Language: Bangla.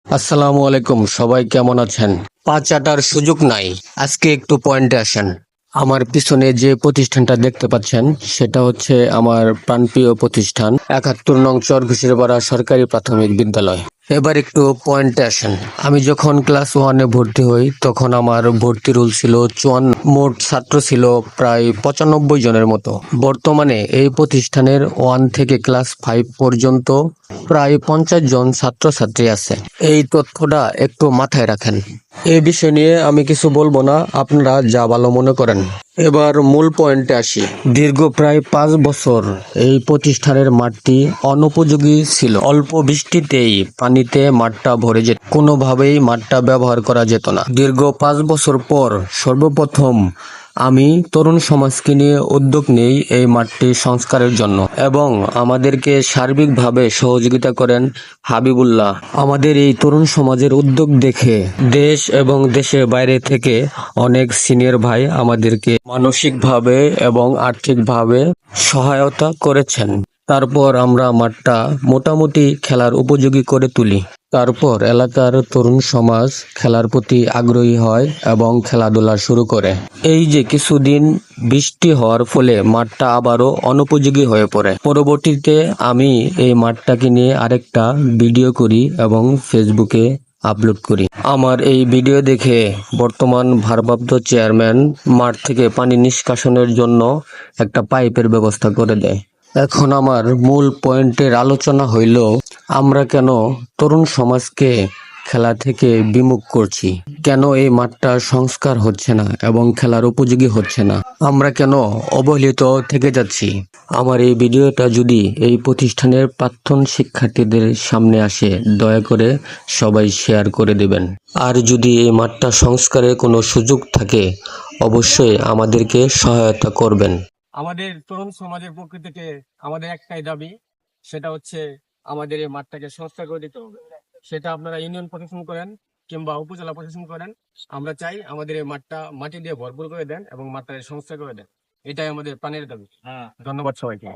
আসসালামু আলাইকুম, সবাই কেমন আছেন? পা চাটার সুযোগ নাই। আজকে একটু পয়েন্টে আসেন। আমার পিছনে যে প্রতিষ্ঠানটা দেখতে পাচ্ছেন সেটা হচ্ছে আমার প্রাণপ্রিয় প্রতিষ্ঠান ৭১ নং চরঘুষিরপাড়া সরকারি প্রাথমিক বিদ্যালয়। এবার একটু পয়েন্টে আসেন। আমি যখন ক্লাস 1-এ ভর্তি হই তখন আমার ভর্তি রুল ছিল ৫৪। মোট ছাত্র ছিল প্রায় ৯৫ জনের মতো। বর্তমানে এই প্রতিষ্ঠানের 1 থেকে ক্লাস 5 পর্যন্ত প্রায় 50 জন ছাত্রছাত্রী আছে। এই তথ্যটা একটু মাথায় রাখেন। এই বিষয় নিয়ে আমি কিছু বলবো না, আপনারা যা ভালো মনে করেন। এবার মূল পয়েন্টে আসি। দীর্ঘ প্রায় 5 বছর এই প্রতিষ্ঠানের মাঠটি অনুপযোগী ছিল। অল্প বৃষ্টিতেই পানিতে মাঠটা ভরে যেত, কোনোভাবেই মাঠটা ব্যবহার করা যেত না। দীর্ঘ 5 বছর পর সর্বপ্রথম আমি তরুণ সমাজকে নিয়ে উদ্যোগ নেই এই মাঠটি সংস্কারের জন্য, এবং আমাদেরকে সার্বিকভাবে সহযোগিতা করেন হাবিবুল্লাহ। আমাদের এই তরুণ সমাজের উদ্যোগ দেখে দেশ এবং দেশের বাইরে থেকে অনেক সিনিয়র ভাই আমাদেরকে মানসিকভাবে এবং আর্থিকভাবে সহায়তা করেছেন। তারপর আমরা মাঠটা মোটামুটি খেলার উপযোগী করে তুলি। তারপর এলাকার তরুণ সমাজ খেলার প্রতি আগ্রহী হয় এবং খেলাধুলা শুরু করে। এই যে কিছুদিন বৃষ্টি হওয়ার ফলে মাঠটা আবারও অনুপযোগী হয়ে পড়ে। পরবর্তীতে আমি এই মাঠটাকে নিয়ে আরেকটা ভিডিও করি এবং ফেসবুকে আপলোড করি। আমার এই ভিডিও দেখে বর্তমান ভারপ্রাপ্ত চেয়ারম্যান মাঠ থেকে পানি নিষ্কাশনের জন্য একটা পাইপের ব্যবস্থা করে দেয়। এখন আমার মূল পয়েন্টের আলোচনা হইল, আমরা কেন তরুণ সমাজকে খেলা থেকে বিমুখ করছি, কেন এই মাঠটা সংস্কার হচ্ছে না এবং খেলার উপযোগী হচ্ছে না, আমরা কেন অবহেলিত থেকে যাচ্ছি। আমার এই ভিডিওটা যদি এই প্রতিষ্ঠানের প্রাক্তন শিক্ষার্থীদের সামনে আসে, দয়া করে সবাই শেয়ার করে দেবেন। আর যদি এই মাঠটা সংস্কারের কোনো সুযোগ থাকে, অবশ্যই আমাদেরকে সহায়তা করবেন। আমাদের তরুণ সমাজের পক্ষ থেকে আমাদের একটাই দাবি, সেটা হচ্ছে আমাদের এই মাঠটাকে সংস্কার করে দিতে হবে। সেটা আপনারা ইউনিয়ন প্রশাসন করেন কিংবা উপজেলা প্রশাসন করেন, আমরা চাই আমাদের এই মাঠটা মাটি দিয়ে ভরপুর করে দেন এবং মাঠটাকে সংস্কার করে দেন। এটাই আমাদের প্রাণের দাবি। ধন্যবাদ সবাইকে।